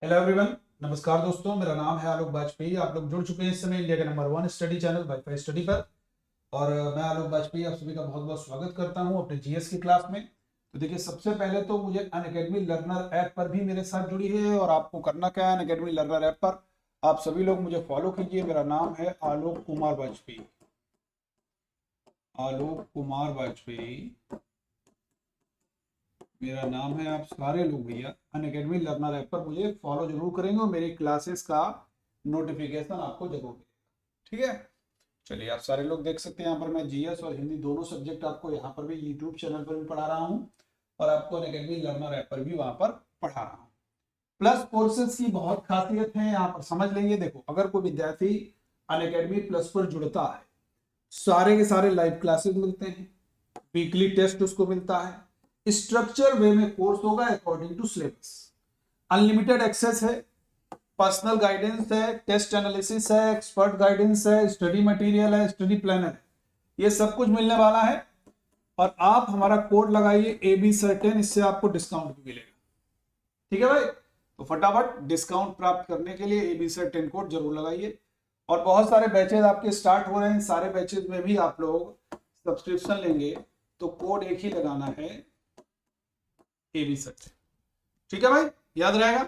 Hello everyone, नमस्कार दोस्तों। मेरा नाम है आलोक वाजपेयी। आप लोग जुड़ चुके हैं इस समय इंडिया के number 1 study channel wifi study पर। और मैं आलोक वाजपेयी आप सभी का बहुत बहुत स्वागत करता हूं अपने जीएस की क्लास में। तो देखिए, सबसे पहले तो मुझे अनअकैडमी लर्नर ऐप पर भी मेरे साथ जुड़ी है। और आपको करना क्या है, अनअकैडमी लर्नर ऐप पर आप सभी लोग मुझे फॉलो कीजिए। मेरा नाम है आलोक कुमार वाजपेयी, आलोक कुमार वाजपेयी मेरा नाम है। आप सारे लोग भैया अनअकैडमी लर्नर ऐप पर मुझे फॉलो जरूर करेंगे और मेरी क्लासेस का नोटिफिकेशन आपको जरूर मिलेगा। ठीक है, चलिए आप सारे लोग देख सकते हैं यहाँ पर मैं जीएस और हिंदी दोनों सब्जेक्ट आपको यहाँ पर भी यूट्यूब चैनल पर भी पढ़ा रहा हूँ और आपको अनअकैडमी लर्नर ऐप पर भी वहां पर पढ़ा रहा हूँ। प्लस कोर्सेज की बहुत खासियत है, यहाँ पर समझ लेंगे। देखो, अगर कोई विद्यार्थी अनअकैडमी प्लस पर जुड़ता है, सारे के सारे लाइव क्लासेस मिलते हैं, वीकली टेस्ट उसको मिलता है, स्ट्रक्चर वे में कोर्स होगा according to syllabus, unlimited access है, पर्सनल गाइडेंस है, टेस्ट एनालिसिस है, एक्सपर्ट गाइडेंस है, स्टडी मटेरियल है, स्टडी प्लानर है, ये सब कुछ मिलने वाला है। और आप हमारा कोड लगाइए AB सर्टेन, इससे आपको डिस्काउंट भी मिलेगा। ठीक है भाई, तो फटाफट डिस्काउंट प्राप्त करने के लिए AB सर्टेन कोड जरूर लगाइए। और बहुत सारे बैचेज आपके स्टार्ट हो रहे हैं, सारे बैचेज में भी आप लोग सब्सक्रिप्शन लेंगे तो कोड एक ही लगाना है, AB सर्टेन। ठीक है भाई, याद रहेगा।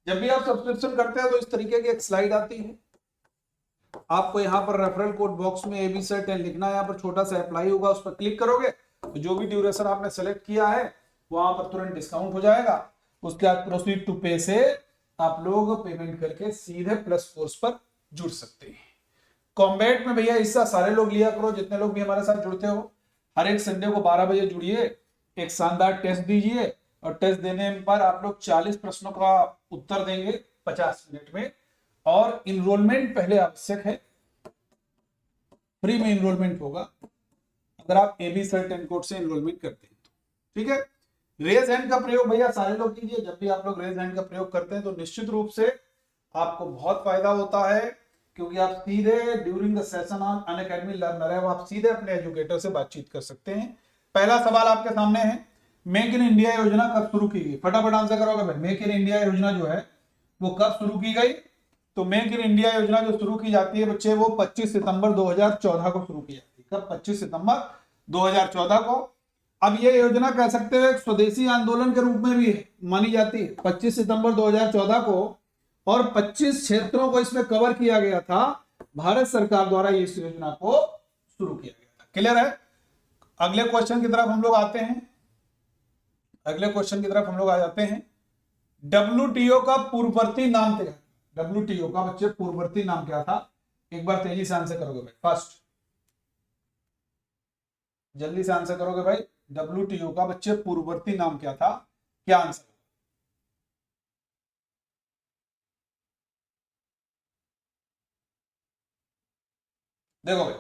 जब भी आप सब्सक्रिप्शन करते हैं तो इस तरीके की एक स्लाइड आती है, आपको यहाँ पर रेफरल कोड बॉक्स में AB सर्टेन लिखना है, यहाँ पर छोटा सा अप्लाई होगा, उस पर क्लिक करोगे तो जो भी ड्यूरेशन आपने सेलेक्ट किया है वहां पर तुरंत डिस्काउंट हो जाएगा। उसके बाद प्रोसीड टू पे से आप लोग पेमेंट करके सीधे प्लस कोर्स पर जुड़ सकते हैं। कॉम्बैट में भैया हिस्सा सारे लोग लिया करो, जितने लोग भी हमारे साथ जुड़ते हो। हर एक संडे को 12 बजे जुड़िए, एक शानदार टेस्ट दीजिए और टेस्ट देने पर आप लोग 40 प्रश्नों का उत्तर देंगे 50 मिनट में। और इनरोलमेंट पहले आवश्यक है, फ्री में इनरोलमेंट होगा अगर आप AB सर्टेन कोड से इनरोलमेंट करते हैं तो। ठीक है, रेज हैंड का प्रयोग भैया सारे लोग कीजिए। जब भी आप लोग रेज हैंड का प्रयोग करते हैं तो निश्चित रूप से आपको बहुत फायदा होता है, क्योंकि आप सीधे during the session on Unacademy learner है, आप सीधे अपने एजुकेटर से बातचीत कर सकते हैं। पहला सवाल आपके सामने है, मेक इन इंडिया योजना कब शुरू की गई? फटाफट आंसर करोगे भाई। मेक इन इंडिया योजना जो है वो कब शुरू की गई? तो मेक इन इंडिया योजना जो शुरू की जाती है बच्चे, वो 25 सितंबर 2014 को शुरू की जाती है। कब? 25 सितंबर 2014 को। अब ये योजना कह सकते हैं स्वदेशी आंदोलन के रूप में भी मानी जाती है। 25 सितंबर 2014 को और 25 क्षेत्रों को इसमें कवर किया गया था। भारत सरकार द्वारा इस योजना को शुरू किया गया था। क्लियर है? अगले क्वेश्चन की तरफ हम लोग आते हैं। अगले क्वेश्चन की तरफ हम लोग आ जाते हैं। WTO का पूर्ववर्ती नाम क्या? WTO का बच्चे पूर्ववर्ती नाम क्या था? एक बार तेजी से आंसर करोगे भाई, फर्स्ट जल्दी से आंसर करोगे भाई। WTO का बच्चे पूर्ववर्ती नाम क्या था? क्या आंसर? देखो भाई,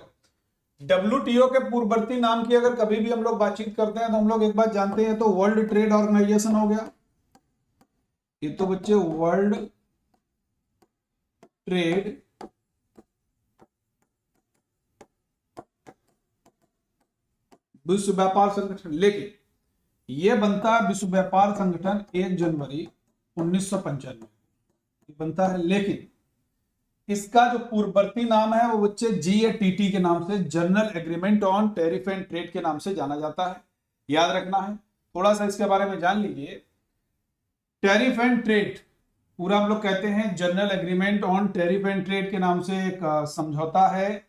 WTO के पूर्ववर्ती नाम की अगर कभी भी हम लोग बातचीत करते हैं तो हम लोग एक बात जानते हैं, तो वर्ल्ड ट्रेड ऑर्गेनाइजेशन हो गया। ये तो बच्चे वर्ल्ड ट्रेड विश्व व्यापार संगठन, लेकिन यह बनता है विश्व व्यापार संगठन 1 जनवरी 1995 बनता है। लेकिन इसका जो पूर्ववर्ती नाम है वो बच्चे GATT के नाम से, general agreement on tariff and trade के नाम से जाना जाता है। याद रखना है, थोड़ा सा इसके बारे में जान लीजिए। टैरिफ एंड ट्रेड पूरा हम लोग कहते हैं general agreement on tariff and trade के नाम से एक समझौता है,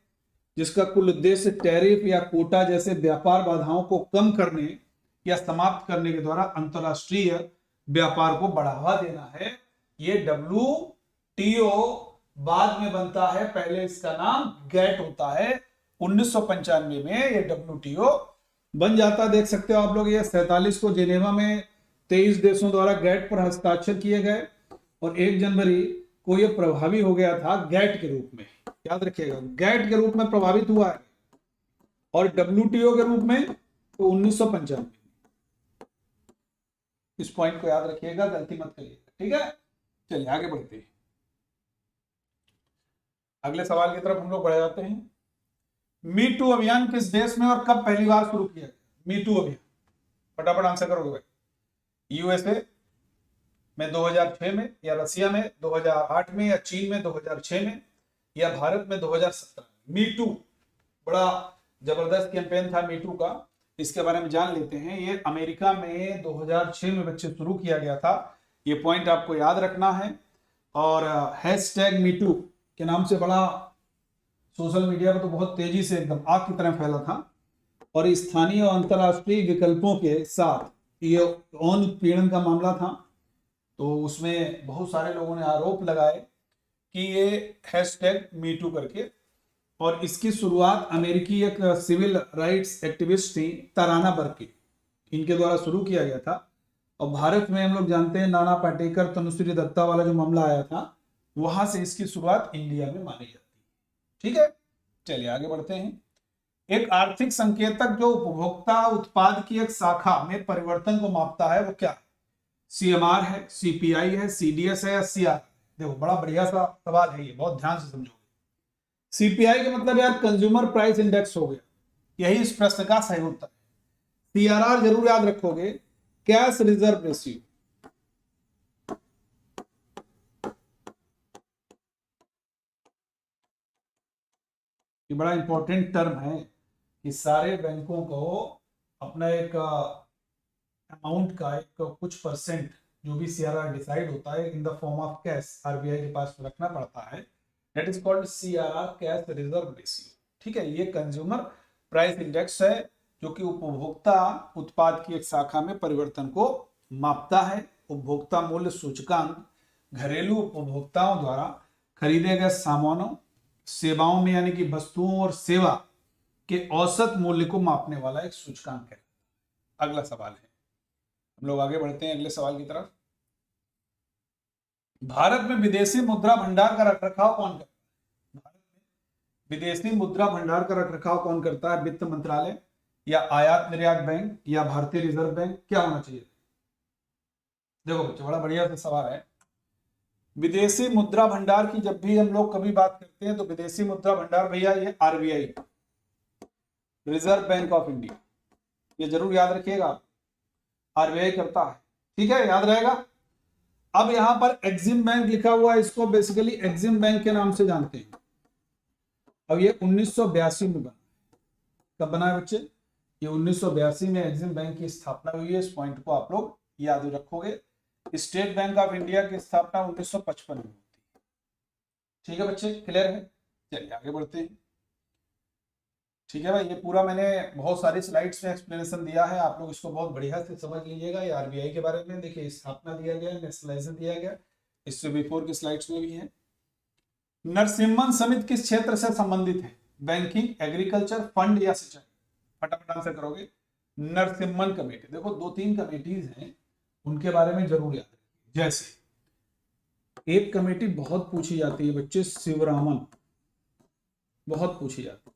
जिसका कुल उद्देश्य टैरिफ या कोटा जैसे व्यापार बाधाओं को कम करने या समाप्त करने के द्वारा अंतरराष्ट्रीय व्यापार को बढ़ावा देना है। ये WTO बाद में बनता है, पहले इसका नाम GATT होता है। 1995 में ये WTO बन जाता। देख सकते हो आप लोग, ये 47 को जेनेवा में 23 देशों द्वारा GATT पर हस्ताक्षर किए गए और 1 जनवरी को यह प्रभावी हो गया था GATT के रूप में। याद रखिएगा, GATT के रूप में प्रभावित हुआ है और WTO के रूप में तो 1995। इस पॉइंट को याद रखिएगा, गलती मत करिएगा। ठीक है, चलिए आगे बढ़ते हैं। अगले सवाल की तरफ हम लोग बढ़ जाते हैं। मी टू अभियान किस देश में और कब पहली बार शुरू किया गया? मी टू अभियान फटाफट आंसर करोगे भाई। USA, में 2006 में, या रसिया में 2008 में, या चीन में 2006 में, या भारत में 2017 में। मी टू बड़ा जबरदस्त कैंपेन था मी टू का, इसके बारे में जान लेते हैं। ये अमेरिका में 2006 में बच्चे शुरू किया गया था, ये पॉइंट आपको याद रखना है। और हैशटैग मी टू के नाम से बड़ा सोशल मीडिया पर तो बहुत तेजी से एकदम आग की तरह फैला था, और स्थानीय और अंतर्राष्ट्रीय विकल्पों के साथ ये यौन उत्पीड़न का मामला था। तो उसमें बहुत सारे लोगों ने आरोप लगाए कि ये हैशटैग मी टू करके, और इसकी शुरुआत अमेरिकी एक सिविल राइट्स एक्टिविस्ट थी तराना बर्की, इनके द्वारा शुरू किया गया था। और भारत में हम लोग जानते हैं नाना पाटेकर तनुश्री दत्ता वाला जो मामला आया था, वहां से इसकी शुरुआत इंडिया में मानी जाती है। ठीक है, चलिए आगे बढ़ते हैं। एक आर्थिक संकेतक जो उपभोक्ता उत्पाद की एक शाखा में परिवर्तन को मापता है वो क्या है? सीएमआर है, सीपीआई है, सीडीएस है, या सीआर? देखो बड़ा बढ़िया सा सवाल है ये, बहुत ध्यान से समझोगे। सीपीआई का मतलब यार कंज्यूमर प्राइस इंडेक्स हो गया, यही इस प्रश्न का सही उत्तर है। सीआरआर जरूर याद रखोगे, कैश रिजर्व रेशियो। ये बड़ा इंपॉर्टेंट टर्म है कि सारे बैंकों को अपना एक अमाउंट का एक कुछ परसेंट जो भी सीआरआर डिसाइड होता है in the form of cash RBI के पास रखना पड़ता है। That is called CRR, cash reserve ratio. ठीक है, ये कंज्यूमर प्राइस इंडेक्स है जो कि उपभोक्ता उत्पाद की एक शाखा में परिवर्तन को मापता है। उपभोक्ता मूल्य सूचकांक घरेलू उपभोक्ताओं द्वारा खरीदे गए सामानों सेवाओं में यानी कि वस्तुओं और सेवा के औसत मूल्य को मापने वाला एक सूचकांक है। अगला सवाल है, हम लोग आगे बढ़ते हैं अगले सवाल की तरफ। भारत में विदेशी मुद्रा भंडार का रखरखाव कौन करता है? भारत में विदेशी मुद्रा भंडार का रखरखाव कौन करता है? वित्त मंत्रालय, या आयात निर्यात बैंक, या भारतीय रिजर्व बैंक? क्या होना चाहिए? देखो बच्चों बड़ा बढ़िया सा सवाल है। विदेशी मुद्रा भंडार की जब भी हम लोग कभी बात करते हैं तो विदेशी मुद्रा भंडार भैया ये RBI, reserve bank of India, ये जरूर याद रखिएगा, आरबीआई करता है। ठीक है, याद रहेगा। अब यहां पर एक्सिम बैंक लिखा हुआ है, इसको बेसिकली एक्सिम बैंक के नाम से जानते हैं। अब ये 1982 में बना, कब बना है बच्चे? ये 1982 में एक्सिम बैंक की स्थापना हुई है। इस पॉइंट को आप लोग याद रखोगे। स्टेट बैंक ऑफ इंडिया की स्थापना 1955 में होती है। ठीक है बच्चे, क्लियर है? चलिए आगे बढ़ते हैं। ठीक है भाई, ये पूरा मैंने बहुत सारी स्लाइड्स में एक्सप्लेनेशन दिया है, आप लोग इसको बहुत बढ़िया से समझ लीजिएगा। ये आरबीआई के बारे में देखिए, स्थापना दिया गया, नेशनलाइजेशन दिया गया, इससे बिफोर की स्लाइड्स में भी है। नरसिम्हन समिति किस क्षेत्र से संबंधित है? बैंकिंग, एग्रीकल्चर, फंड, या सिंचाई? फटाफट आंसर करोगे। नरसिम्हन कमेटी, देखो 2-3 कमेटीज हैं, उनके बारे में जरूर याद रखिए। जैसे एक कमेटी बहुत पूछी जाती है बच्चे, शिवरामन, बहुत पूछी जाती है।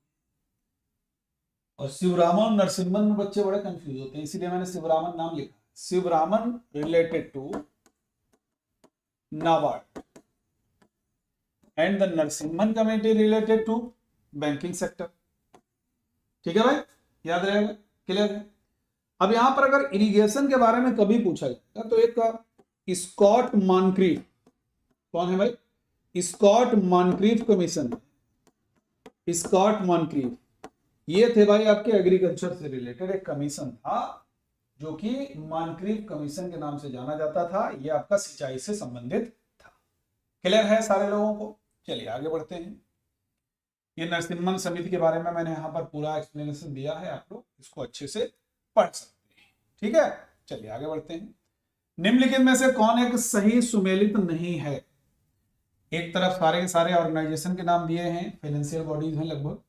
और शिवरामन और नरसिम्हन में बच्चे बड़े कंफ्यूज होते हैं, इसीलिए मैंने शिवरामन नाम लिखा। Sivaraman related to NABARD and the Narasimhan committee related to banking sector. ठीक है भाई, याद रहेगा, क्लियर है? अब यहां पर अगर इरिगेशन के बारे में कभी पूछा जाएगा तो एक स्कॉट मॉनक्रीफ, कौन है भाई? स्कॉट मॉनक्रीफ कमीशन, स्कॉट मॉनक्रीफ, ये थे भाई आपके एग्रीकल्चर से रिलेटेड एक कमीशन था जो कि मॉनक्रीफ कमीशन के नाम से जाना जाता था। ये आपका सिंचाई से संबंधित था। क्लियर है सारे लोगों को? चलिए आगे बढ़ते हैं। ये नरसिम्हन समिति के बारे में मैंने यहाँ पर पूरा एक्सप्लेनेशन दिया है, आप लोग इसको अच्छे से पढ़ सकते हैं। ठीक है, चलिए आगे बढ़ते हैं। निम्नलिखित में से कौन एक सही सुमेलित नहीं है? एक तरफ सारे के सारे ऑर्गेनाइजेशन के नाम दिए हैं, फाइनेंशियल बॉडीज हैं लगभग,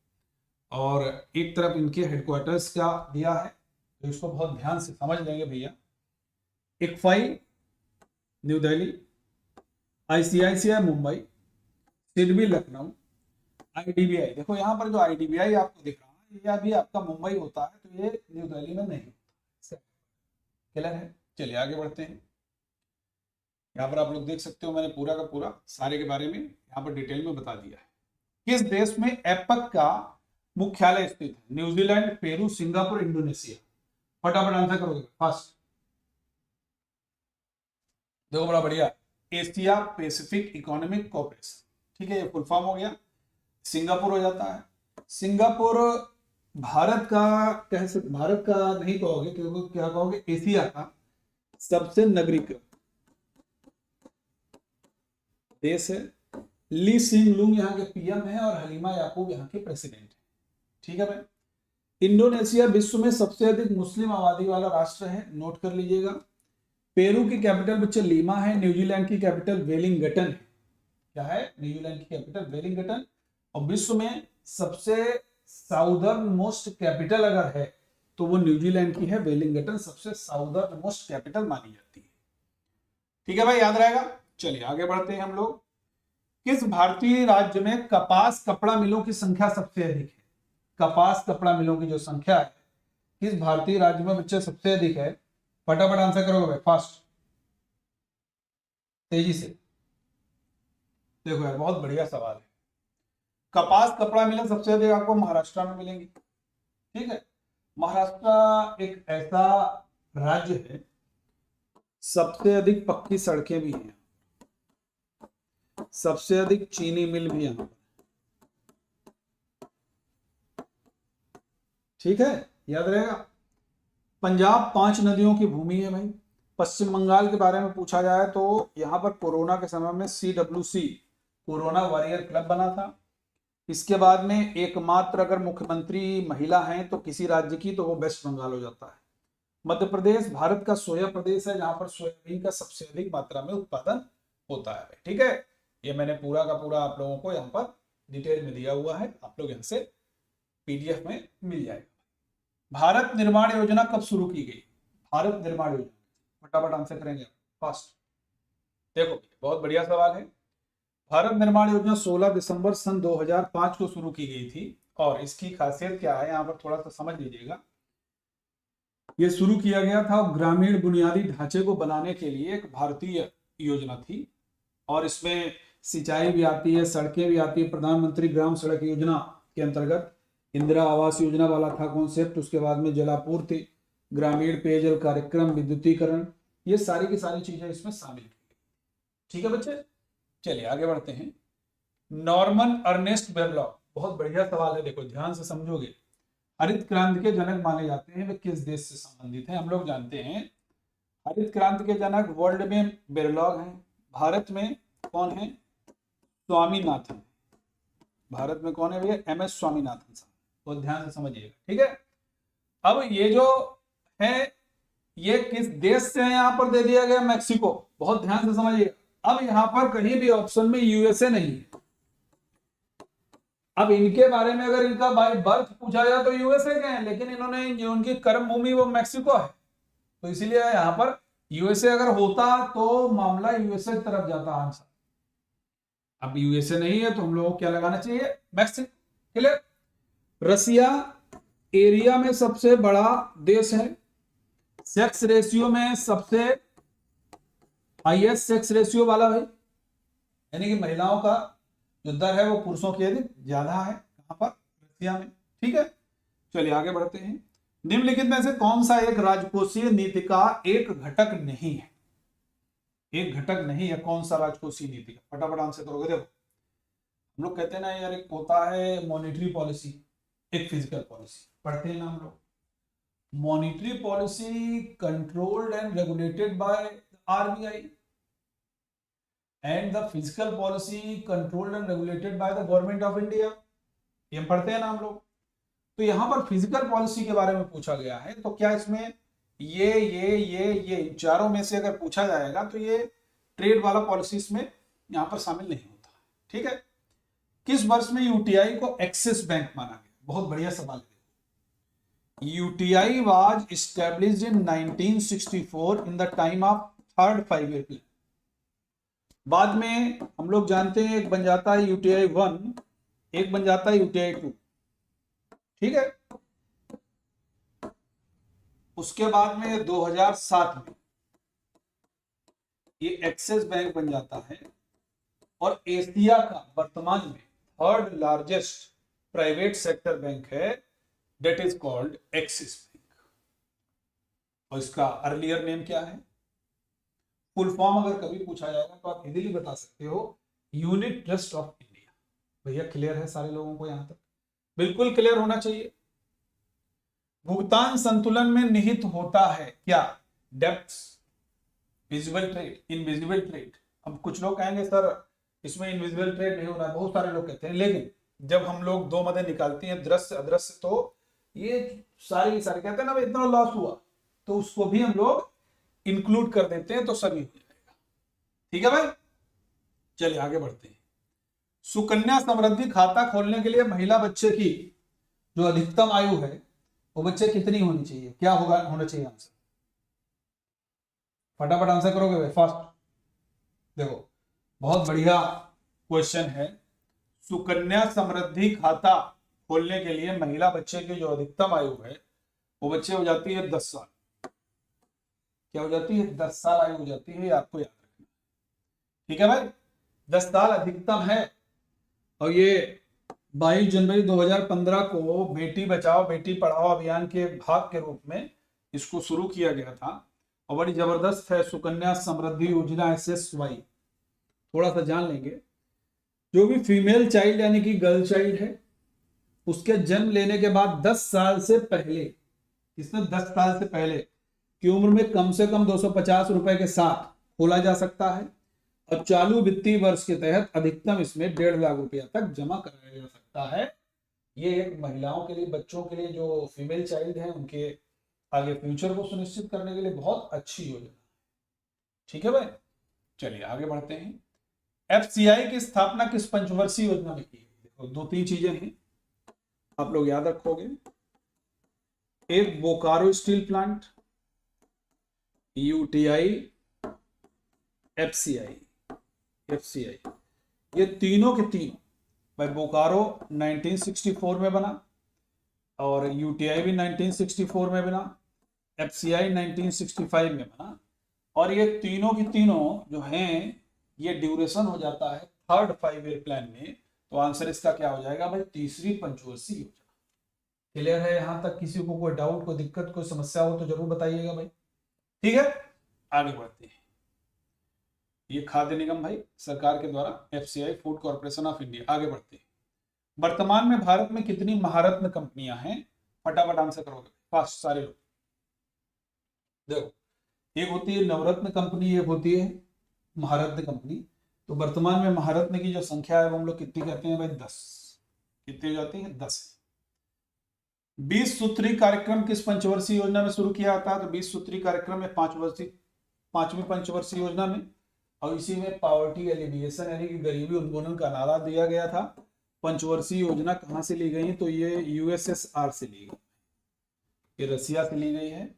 और एक तरफ इनके हेडक्वार्टर्स का दिया है, तो इसको बहुत ध्यान से समझ लेंगे भैया। ICFAI new Delhi, ICICI Mumbai, SIDBI Lucknow, IDBI. देखो यहाँ पर जो आईडीबीआई आपको दिख रहा है ये अभी आपका मुंबई होता है, तो ये न्यू दिल्ली में नहीं होता। क्लियर है? चलिए आगे बढ़ते हैं। यहाँ पर आप लोग देख सकते हो मैंने पूरा का पूरा सारे के बारे में यहाँ पर डिटेल में बता दिया है। किस देश में एपक का मुख्यालय स्थित है? New Zealand, Peru, Singapore, Indonesia? फटाफट आंसर करोगे। फर्स्ट देखो बड़ा बढ़िया, एशिया पैसिफिक इकोनॉमिक कोऑपरेशन, ठीक है, ये फुल फॉर्म हो गया। सिंगापुर हो जाता है। सिंगापुर भारत का, भारत का नहीं कहोगे, क्योंकि क्या कहोगे, एशिया का सबसे नागरिक देश है। ली सिंग लुंग यहाँ के पीएम है और हलीमा याकूब यहाँ के प्रेसिडेंट है, ठीक है भाई। इंडोनेशिया विश्व में सबसे अधिक मुस्लिम आबादी वाला राष्ट्र है, नोट कर लीजिएगा। पेरू की कैपिटल बच्चे लीमा है। न्यूजीलैंड की कैपिटल वेलिंगटन है। क्या है? न्यूजीलैंड की कैपिटल वेलिंगटन। और विश्व में सबसे साउदर्न मोस्ट कैपिटल अगर है तो वो न्यूजीलैंड की है, वेलिंगटन सबसे साउदर्न मोस्ट कैपिटल मानी जाती है, ठीक है भाई, याद रहेगा। चलिए आगे बढ़ते हैं हम लोग। किस भारतीय राज्य में कपास कपड़ा मिलों की संख्या सबसे अधिक है? कपास कपड़ा मिलों की जो संख्या है किस भारतीय राज्य में बच्चे सबसे अधिक है? फटाफट आंसर करोगे भाई, फास्ट, तेजी से। देखो यार बहुत बढ़िया सवाल है। कपास कपड़ा मिलें सबसे अधिक आपको महाराष्ट्र में मिलेंगी, ठीक है। महाराष्ट्र एक ऐसा राज्य है, सबसे अधिक पक्की सड़कें भी हैं, सबसे अधिक चीनी मिल भी यहां, ठीक है, याद रहेगा। पंजाब 5 नदियों की भूमि है भाई। पश्चिम बंगाल के बारे में पूछा जाए तो यहां पर कोरोना के समय में CWC कोरोना वॉरियर क्लब बना था। इसके बाद में एकमात्र अगर मुख्यमंत्री महिला हैं तो किसी राज्य की, तो वो वेस्ट बंगाल हो जाता है। मध्य प्रदेश भारत का सोया प्रदेश है, जहां पर सोयाबीन का सबसे अधिक मात्रा में उत्पादन होता है, ठीक है। ये मैंने पूरा का पूरा आप लोगों को यहाँ पर डिटेल में दिया हुआ है, आप लोग यहाँ से PDF में मिल जाएगा। भारत निर्माण योजना कब शुरू की गई? भारत निर्माण योजना, फटाफट आंसर करेंगे फास्ट। देखो बहुत बढ़िया सवाल है। भारत निर्माण योजना 16 दिसंबर सन 2005 को शुरू की गई थी। और इसकी खासियत क्या है, यहाँ पर थोड़ा सा समझ लीजिएगा। ये शुरू किया गया था ग्रामीण बुनियादी ढांचे को बनाने के लिए, एक भारतीय योजना थी। और इसमें सिंचाई भी आती है, सड़कें भी आती है। प्रधानमंत्री ग्राम सड़क योजना के अंतर्गत इंदिरा आवास योजना वाला था कॉन्सेप्ट। उसके बाद में जलापूर्ति, ग्रामीण पेयजल कार्यक्रम, विद्युतीकरण, ये सारी की सारी चीजें इसमें शामिल की, ठीक है बच्चे। चलिए आगे बढ़ते हैं। नॉर्मन अर्नेस्ट बोरलॉग, बहुत बढ़िया सवाल है, देखो ध्यान से समझोगे। हरित क्रांति के जनक माने जाते हैं, वे किस देश से संबंधित हैं? हम लोग जानते हैं हरित क्रांति के जनक वर्ल्ड में बोरलॉग हैं। भारत में कौन है? स्वामीनाथन। भारत में कौन है भैया? MS स्वामीनाथन साहब, तो ध्यान से समझिएगा, ठीक है। अब ये जो है ये किस देश से है, यहां पर दे दिया गया मैक्सिको, बहुत ध्यान से समझिएगा। अब यहां पर कहीं भी ऑप्शन में USA नहीं है। अब इनके बारे में अगर इनका बाय बर्थ पूछा जाए तो USA के हैं, लेकिन इन्होंने जो उनकी कर्म भूमि वो मैक्सिको है, तो इसीलिए यहां पर USA अगर होता तो मामला USA की तरफ जाता आंसर। अब USA नहीं है तो हम लोगों को क्या लगाना चाहिए? Mexico, clear. रसिया एरिया में सबसे बड़ा देश है। सेक्स रेशियो में सबसे हाईएस्ट सेक्स रेशियो वाला भाई, यानी कि महिलाओं का जो दर है वो पुरुषों के अधिक ज्यादा है कहां पर? रसिया में, ठीक है। चलिए आगे बढ़ते हैं। निम्नलिखित में से कौन सा एक राजकोषीय नीति का एक घटक नहीं है? एक घटक नहीं है, कौन सा राजकोषीय नीति का? फटाफट आंसर करोगे। देखो हम लोग कहते हैं ना यार, एक होता है मॉनेटरी पॉलिसी, एक फिजिकल पॉलिसी, पढ़ते हैं ना हम लोग। Monetary policy controlled and regulated by RBI and the physical policy controlled and regulated by the government of India, ये हम पढ़ते हैं ना हम लोग। तो यहां पर फिजिकल पॉलिसी के बारे में पूछा गया है, तो क्या इसमें ये चारों में से अगर पूछा जाएगा तो ये ट्रेड वाला पॉलिसी इसमें यहां पर शामिल नहीं होता, ठीक है। किस वर्ष में UTI को एक्सिस बैंक माना गया? बहुत बढ़िया सवाल है। UTI was established in 1964 in the time of third 5-year plan। बाद में हम लोग जानते हैं एक बन जाता है UTI 1, एक बन जाता है UTI 2, ठीक है। उसके बाद में 2007 में ये एक्सिस बैंक बन जाता है और एशिया का वर्तमान में third largest private sector bank है, that is called Axis bank. और इसका अर्लियर नेम क्या है? फुल फॉर्म अगर कभी पूछा जाएगा तो आप इजीली बता सकते हो, यूनिट ट्रस्ट ऑफ इंडिया। भैया क्लियर है सारे लोगों को यहां तक? बिल्कुल क्लियर होना चाहिए। भुगतान संतुलन में निहित होता है क्या? Debts, visible trade, invisible trade. अब कुछ लोग कहेंगे सर इसमें इनविजिबल ट्रेड नहीं हो रहा है, बहुत सारे लोग कहते हैं, लेकिन जब हम लोग दो मदे निकालती हैं, दृश्य अदृश्य, तो ये सारे कहते हैं ना भाई इतना लॉस हुआ, तो उसको भी हम लोग इंक्लूड कर देते हैं, तो सभी हो जाएगा। ठीक है भाई, चलिए आगे बढ़ते हैं। सुकन्या समृद्धि खाता खोलने के लिए महिला बच्चे की जो अधिकतम आयु है वो बच्चे कितनी होनी चाहिए? क्या होना चाहिए आंसर? फटाफट आंसर करोगे भाई, फास्ट। देखो बहुत बढ़िया क्वेश्चन है। सुकन्या समृद्धि खाता खोलने के लिए महिला बच्चे की जो अधिकतम आयु है वो बच्चे हो जाती है 10 साल। क्या हो जाती है? 10 साल आयु हो जाती है, आपको याद रखना। ठीक है भाई, 10 साल अधिकतम है। और ये 22 जनवरी 2015 को बेटी बचाओ बेटी पढ़ाओ अभियान के भाग के रूप में इसको शुरू किया गया था, और बड़ी जबरदस्त है सुकन्या समृद्धि योजना, SSY। थोड़ा सा जान लेंगे। जो भी फीमेल चाइल्ड यानी कि गर्ल चाइल्ड है, उसके जन्म लेने के बाद 10 साल से पहले, इसमें 10 साल से पहले की उम्र में कम से कम 250 रुपए के साथ खोला जा सकता है, और चालू वित्तीय वर्ष के तहत अधिकतम इसमें 1.5 लाख रुपया तक जमा कराया जा सकता है। ये एक महिलाओं के लिए, बच्चों के लिए, जो फीमेल चाइल्ड है उनके आगे फ्यूचर को सुनिश्चित करने के लिए बहुत अच्छी योजना है। ठीक है भाई, चलिए आगे बढ़ते हैं। FCI की स्थापना किस पंचवर्षीय योजना में की गई? देखो 2-3 चीजें हैं आप लोग याद रखोगे। एक Bokaro steel plant, UTI, FCI, ये तीनों के तीनों भाई, बोकारो 1964 में बना, और UTI भी 1964 में बना, FCI 1965 में बना, और ये तीनों की तीनों जो हैं ये ड्यूरेशन हो जाता है 3rd 5 ईयर प्लान में। तो आंसर इसका क्या हो जाएगा भाई? तीसरी पंचवर्षीय योजना। क्लियर है यहां तक? किसी को कोई डाउट, कोई दिक्कत, कोई समस्या हो तो जरूर बताइएगा भाई। ठीक है, आगे बढ़ते हैं। ये खाद्य निगम भाई सरकार के द्वारा, FCI food corporation of India. आगे बढ़ते हैं। वर्तमान में भारत में कितनी महारत्न कंपनियां हैं? फटाफट आंसर करोगे फास्ट सारे लोग। देखो एक होती है नवरत्न कंपनी, एक होती है महारत्न कंपनी। तो वर्तमान में महारत्न की जो संख्या है वो हम लोग कितनी कहते हैं भाई? 10। कितनी हो जाती है? 10। 20 सूत्री कार्यक्रम किस पंचवर्षीय योजना में शुरू किया जाता है? तो 20 सूत्री कार्यक्रम में 5वीं पंचवर्षीय योजना में, और इसी में पॉवर्टी एलिमिनेशन यानी कि गरीबी उन्मूलन का नारा दिया गया था। पंचवर्षीय योजना कहां से ली गई? तो ये USSR से ली गई, ये रसिया से ली गई है,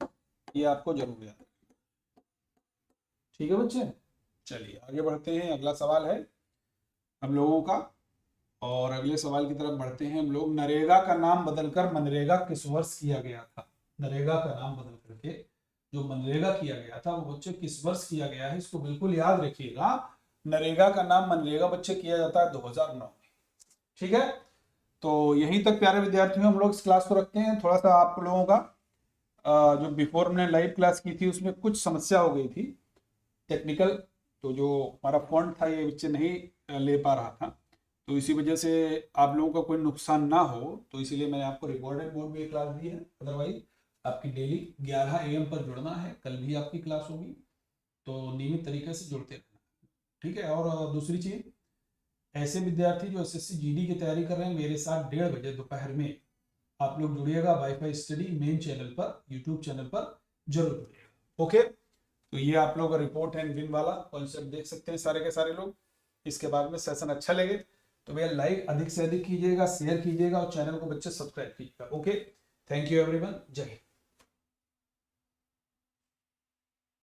ये आपको जरूर याद रखना। ठीक है बच्चे, चलिए आगे बढ़ते हैं। अगला सवाल है हम लोगों का, और अगले सवाल की तरफ बढ़ते हैं हम लोग। नरेगा का नाम बदलकर मनरेगा किस वर्ष किया गया था? नरेगा का नाम बदल करके जो मनरेगा किया गया था वो बच्चे किस वर्ष किया गया है? इसको बिल्कुल याद रखिएगा। नरेगा का नाम मनरेगा बच्चे किया जाता है 2009 में। ठीक है, तो यहीं तक प्यारे विद्यार्थियों हम लोग इस क्लास को रखते हैं। थोड़ा सा आप लोगों का जो बिफोर हमने लाइव क्लास की थी उसमें कुछ समस्या हो गई थी टेक्निकल, तो जो हमारा फॉन्ट था ये बच्चे नहीं ले पा रहा था, तो इसी वजह से आप लोगों का कोई नुकसान ना हो तो इसीलिए मैंने आपको रिकॉर्डेड मोड में ये क्लास दी है। अदरवाइज आपकी डेली 11 AM पर जुड़ना है, कल भी आपकी क्लास होगी, तो नियमित तरीके से जुड़ते रहना। ठीक है, और दूसरी चीज़, ऐसे विद्यार्थी जो SSC GD की तैयारी कर रहे हैं मेरे साथ 1:30 बजे दोपहर में आप लोग जुड़िएगा वाईफाई स्टडी मेन चैनल पर, यूट्यूब चैनल पर जरूर जुड़िएगा। ओके, तो ये आप लोग रिपोर्ट एंड विन वाला कॉन्सेप्ट देख सकते हैं सारे के सारे लोग। इसके बाद में सेशन अच्छा लगे तो भैया लाइक अधिक से अधिक कीजिएगा, शेयर कीजिएगा, और चैनल को बच्चे सब्सक्राइब कीजिएगा। ओके, थैंक यू एवरीवन, जय हिंद।